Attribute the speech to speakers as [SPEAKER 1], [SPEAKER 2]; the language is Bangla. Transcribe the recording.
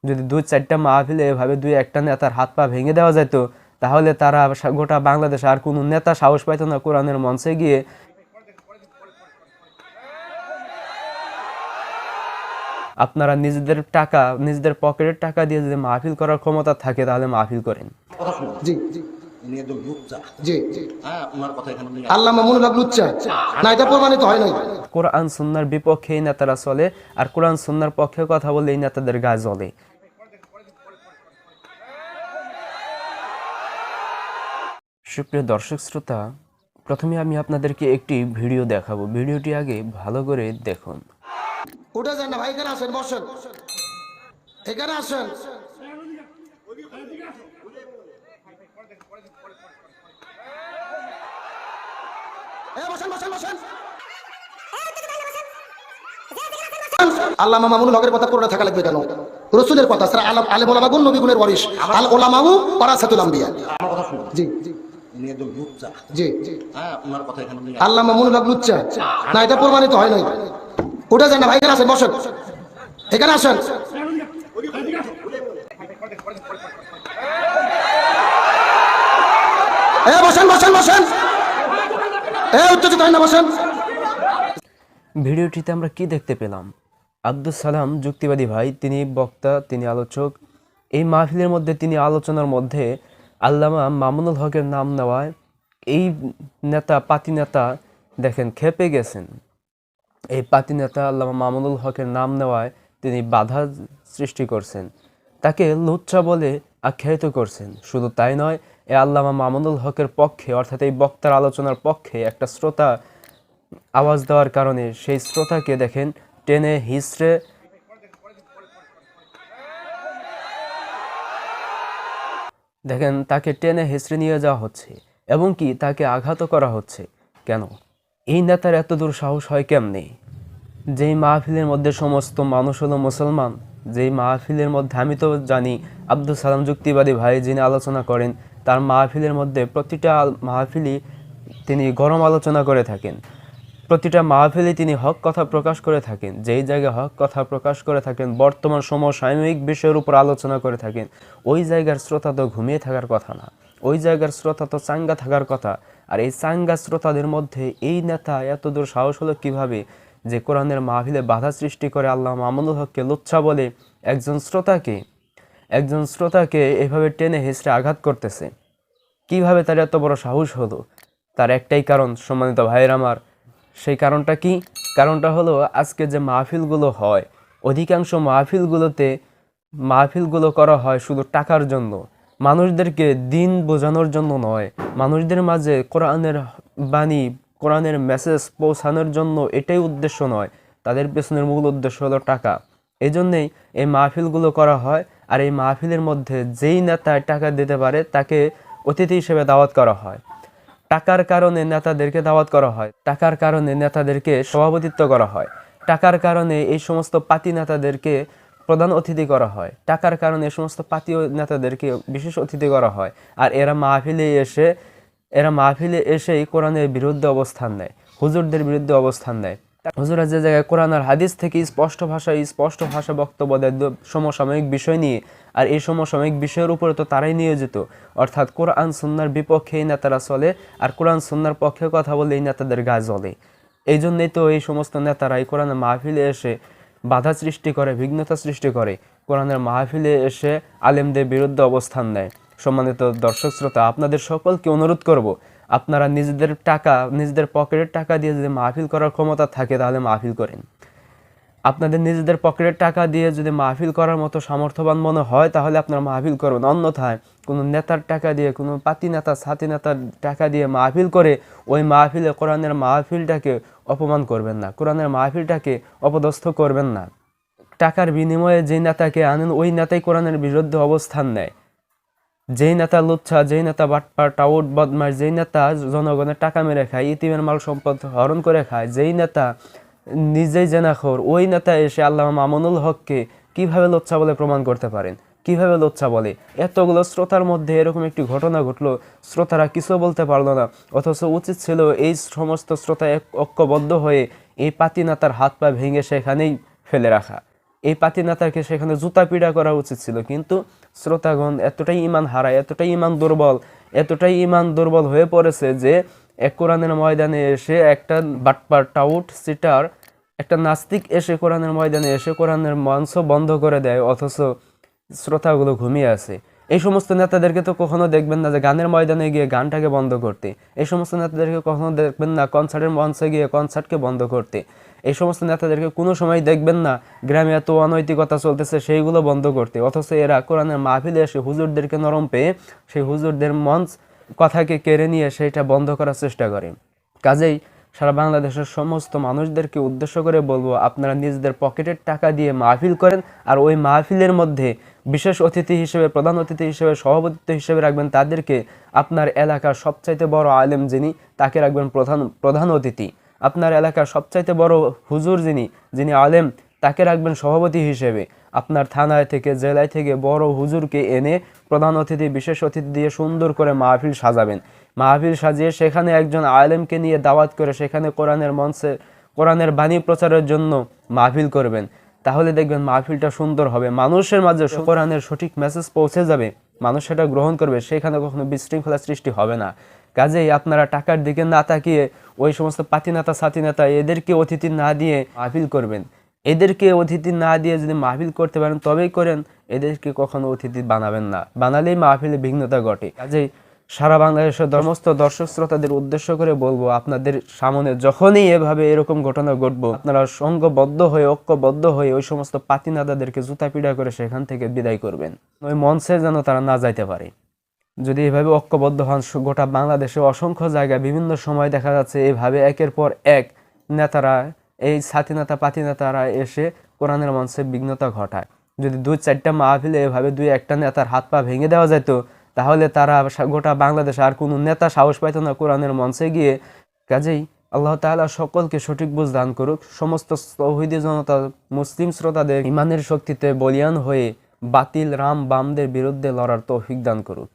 [SPEAKER 1] যদি 2-4টা মাহফিলে এভাবে 2-1টা নেতার হাত পা ভেঙে দেওয়া যেত, তাহলে তারা গোটা বাংলাদেশে আর কোনো নেতা সাহস পাইত না কোরআনের মঞ্চে গিয়ে আপনারা নিজেদের টাকা, নিজেদের পকেটের টাকা দিয়ে যদি মাহফিল করার ক্ষমতা থাকে তাহলে মাহফিল করেন।
[SPEAKER 2] জি জি জি আল্লাহ মামুনুল হক লুচ্চা না, এটা প্রমাণিত হয় নাই।
[SPEAKER 1] কোরআন সুন্নাহর বিপক্ষে এই নেতারা চলে, আর কোরআন সুন্নাহর পক্ষে কথা বলে এই নেতাদের গায়ে জ্বলে। সুপ্রিয় দর্শক শ্রোতা, প্রথমে আমি আপনাদেরকে একটি ভিডিও দেখাবো। ভিডিওটি আগে ভালো করে দেখুন।
[SPEAKER 2] উঠে যান না ভাই, এখানে আসেন, বসেন, এখানে আসেন। আল্লামা মামুনুল হকের কথা করোনা থাকা লাগবে কেন? রসুলের কথা, আলেম ওলামাগুন নবীগুনের ওয়ারিস, আল ওলামাউ ওয়ারাসাতুল আম্বিয়া। জি জি জি আল্লামা মামুনুল হক লুচ্চা না, এটা প্রমাণিত হয় নাই। উঠে যান না ভাই, এখানে আসেন, বসেন, এখানে আসেন। বসেন বসেন বসেন, উত্তেজিত হয় না, বসেন।
[SPEAKER 1] ভিডিওটিতে আমরা কি দেখতে পেলাম? আব্দুল সালাম যুক্তিবাদী ভাই, তিনি বক্তা, তিনি আলোচক। এই মাহফিলের মধ্যে তিনি আলোচনার মধ্যে আল্লামা মামুনুল হকের নাম নেওয়ায় এই নেতা, পাতি নেতা দেখেন খেপে গেছেন। এই পাতি নেতা আল্লামা মামুনুল হকের নাম নেওয়ায় তিনি বাধা সৃষ্টি করছেন, তাকে লুচ্চা বলে আখ্যায়িত করছেন। শুধু তাই নয়, এই আল্লামা মামুনুল হকের পক্ষে, অর্থাৎ এই বক্তার আলোচনার পক্ষে একটা শ্রোতা আওয়াজ দেওয়ার কারণে সেই শ্রোতাকে দেখেন টেনে হিচড়ে দেখেন তাকে টেনে হিচড়ে নিয়ে যাওয়া হচ্ছে এবং কি তাকে আঘাত করা হচ্ছে। কেন? এই নেতার এত দূর সাহস হয় কেমনে? যেই মাহফিলের মধ্যে সমস্ত মানুষ হলো মুসলমান, যেই মাহফিলের মধ্যে আমি তো জানি আব্দুল সালাম যুক্তিবাদী ভাই যিনি আলোচনা করেন, তার মাহফিলের মধ্যে প্রতিটা মাহফিলই তিনি গরম আলোচনা করে থাকেন, প্রতিটা মাহফিলে তিনি হক কথা প্রকাশ করে থাকেন। যেই জায়গায় হক কথা প্রকাশ করে থাকেন, বর্তমান সমসাময়িক বিষয়ের উপর আলোচনা করে থাকেন, ওই জায়গার শ্রোতা তো ঘুমিয়ে থাকার কথা না, ওই জায়গার শ্রোতা তো চাঙ্গা থাকার কথা। আর এই চাঙ্গা শ্রোতাদের মধ্যে এই নেতা এত দূর সাহস হলো কিভাবে যে কোরআনের মাহফিলে বাধা সৃষ্টি করে আল্লামা মামুনুল হককে লুচ্ছা বলে একজন শ্রোতাকে এভাবে টেনে হেঁচড়ে আঘাত করতেছে? কিভাবে তার এত বড় সাহস হলো? তার একটাই কারণ, সম্মানিত ভাইয়ের আমার। সেই কারণটা কি? কারণটা হলো আজকে যে মাহফিলগুলো হয়, অধিকাংশ মাহফিলগুলো করা হয় শুধু টাকার জন্য, মানুষদেরকে দিন বোঝানোর জন্য নয়, মানুষদের মাঝে কোরআনের বাণী, কোরআনের মেসেজ পৌঁছানোর জন্য এটাই উদ্দেশ্য নয়। তাদের পেছনের মূল উদ্দেশ্য হলো টাকা। এই জন্যেই এই মাহফিলগুলো করা হয়। আর এই মাহফিলের মধ্যে যেই নেতা টাকা দিতে পারে তাকে অতিথি হিসেবে দাওয়াত করা হয়। টাকার কারণে নেতাদেরকে দাওয়াত করা হয়, টাকার কারণে নেতাদেরকে সভাপতিত্ব করা হয়, টাকার কারণে এই সমস্ত পাতি নেতাদেরকে প্রধান অতিথি করা হয়, টাকার কারণে এই সমস্ত পাতি নেতাদেরকে বিশেষ অতিথি করা হয়। আর এরা মাহফিলে এসেই কোরআনের বিরুদ্ধে অবস্থান নেয়, হুজুরদের বিরুদ্ধে অবস্থান নেয়। হুজুরা যে জায়গায় কোরআন আর হাদিস থেকে স্পষ্ট ভাষা বক্তব্য দেয় সমসাময়িক বিষয় নিয়ে, আর এই সমসাময়িক বিষয়ের উপরে তো তারাই নিয়োজিত, অর্থাৎ কোরআন সুন্নাহর বিপক্ষে এই নেতারা চলে, আর কোরআন সুন্নাহর পক্ষে কথা বলে এই নেতাদের গায়ে জ্বলে। এই জন্যই তো এই সমস্ত নেতারা এই কোরআনের মাহফিলে এসে বাধা সৃষ্টি করে, বিঘ্নতা সৃষ্টি করে, কোরআনের মাহফিলে এসে আলেমদের বিরুদ্ধে অবস্থান নেয়। সম্মানিত দর্শক শ্রোতা, আপনাদের সকলকে অনুরোধ করব, আপনারা নিজেদের টাকা, নিজেদের পকেটের টাকা দিয়ে যদি মাহফিল করার ক্ষমতা থাকে তাহলে মাহফিল করেন। আপনাদের নিজেদের পকেটের টাকা দিয়ে যদি মাহফিল করার মতো সামর্থ্যবান মনে হয় তাহলে আপনারা মাহফিল করবেন। অন্যথায় কোনো নেতার টাকা দিয়ে, কোনো পাতি নেতা, ছাতি নেতার টাকা দিয়ে মাহফিল করে ওই মাহফিলে কোরআনের মাহফিলটাকে অপমান করবেন না, কোরআনের মাহফিলটাকে অপদস্থ করবেন না। টাকার বিনিময়ে যেই নেতাকে আনেন ওই নেতাই কোরআনের বিরুদ্ধে অবস্থান নেয়। যেই নেতা লুচ্ছা, যেই নেতা বাটপার, টাউট, বদমাশ, যেই নেতা জনগণের টাকা মেরে খায়, ইতিমের মাল সম্পদ হরণ করে খায়, যেই নেতা নিজেই জেনাখোর, ওই নেতা এসে আল্লামা মামুনুল হককে কিভাবে লুচ্ছা বলে প্রমাণ করতে পারেন? কিভাবে লুচ্ছা বলে? এতগুলো শ্রোতার মধ্যে এরকম একটি ঘটনা ঘটলো, শ্রোতারা কিছু বলতে পারলো না, অথচ উচিত ছিল এই সমস্ত শ্রোতা ঐক্যবদ্ধ হয়ে এই পাতিনেতার হাত পা ভেঙে সেখানেই ফেলে রাখা। এই পাতিনেতাকে সেখানে জুতা পিটা করা উচিত ছিল, কিন্তু শ্রোতাগণ এতটাই ইমান হারায়, এতটাই ইমান দুর্বল হয়ে পড়েছে যে এক কোরআনের ময়দানে এসে একটা বাটপার টাউট সিটার একটা নাস্তিক এসে কোরআনের ময়দানে এসে কোরআনের মঞ্চ বন্ধ করে দেয়, অথচ শ্রোতাগুলো ঘুমিয়ে আছে। এই সমস্ত নেতাদেরকে তো কখনো দেখবেন না যে গানের ময়দানে গিয়ে গানটাকে বন্ধ করতে, এই সমস্ত নেতাদেরকে কখনো দেখবেন না কনসার্টের মঞ্চে গিয়ে কনসার্টকে বন্ধ করতে, এই সমস্ত নেতাদেরকে কোনো সময় দেখবেন না গ্রামে এত অনৈতিকতা চলতেছে সেইগুলো বন্ধ করতে, অথচ এরা কোরআনের মাহফিলে এসে হুজুরদেরকে নরম পেয়ে সেই হুজুরদের মঞ্চ কথাকে কেড়ে নিয়ে সেইটা বন্ধ করার চেষ্টা করে। কাজেই সারা বাংলাদেশের সমস্ত মানুষদেরকে উদ্দেশ্য করে বলবো, আপনারা নিজেদের পকেটের টাকা দিয়ে মাহফিল করেন, আর ওই মাহফিলের মধ্যে বিশেষ অতিথি হিসেবে, প্রধান অতিথি হিসেবে, সভাপতিত্ব হিসেবে রাখবেন তাদেরকে। আপনার এলাকার সবচাইতে বড় আলেম যিনি, তাকে রাখবেন প্রধান অতিথি। আপনার এলাকার সবচাইতে বড় হুজুর যিনি আলেম, তাকে রাখবেন সভাপতি হিসেবে। আপনার থানায় থেকে, জেলায় থেকে বড় হুজুরকে এনে প্রধান অতিথি, বিশেষ অতিথি দিয়ে সুন্দর করে মাহফিল সাজাবেন। মাহফিল সাজিয়ে সেখানে একজন আলেমকে নিয়ে দাওয়াত করে সেখানে কোরআনের মঞ্চে কোরআনের বাণী প্রচারের জন্য মাহফিল করবেন। তাহলে দেখবেন মাহফিলটা সুন্দর হবে, মানুষের মাঝে কোরআনের সঠিক মেসেজ পৌঁছে যাবে, মানুষ সেটা গ্রহণ করবে, সেখানে কখনো বিশৃঙ্খলা সৃষ্টি হবে না। কাজেই আপনারা টাকার দিকে না তাকিয়ে ওই সমস্ত পাতিনেতা ছাতিনেতা এদেরকে অতিথি না দিয়ে মাহফিল করবেন। এদেরকে অতিথি না দিয়ে যদি মাহফিল করতে পারেন তবেই করেন, এদেরকে কখনো অতিথি বানাবেন না, বানালেই মাহফিলে বিঘ্নতা ঘটে। কাজেই সারা বাংলাদেশের সমস্ত দর্শক শ্রোতাদের উদ্দেশ্য করে বলবো, আপনাদের সামনে যখনই এরকম ঘটনা ঘটবো, আপনারা সংঘবদ্ধ হয়ে, ঐক্যবদ্ধ হয়ে ওই সমস্ত পাতিনেতাদেরকে জুতা পিটা করে সেখান থেকে বিদায় করবেন, ওই মঞ্চে যেন তারা না যাইতে পারে। যদি এভাবে ঐক্যবদ্ধ হন, গোটা বাংলাদেশে অসংখ্য জায়গায় বিভিন্ন সময় দেখা যাচ্ছে এভাবে একের পর এক নেতারা, এই ছাতিনেতা পাতিনেতারা এসে কোরআনের মঞ্চে বিঘ্নতা ঘটায়। যদি 2-4টা মাহফিলে এভাবে 2-1টা নেতার হাত পা ভেঙে দেওয়া যেত, তাহলে তারা গোটা বাংলাদেশে আর কোনো নেতা সাহস পাইত না কোরআনের মঞ্চে গিয়ে। কাজেই আল্লাহ তাআলা সকলকে সঠিক বুঝ দান করুক। সমস্ত তৌহিদি জনতা, মুসলিম শ্রোতাদের ইমানের শক্তিতে বলিয়ান হয়ে বাতিল রাম বামদের বিরুদ্ধে লড়ার তৌফিক দান করুক।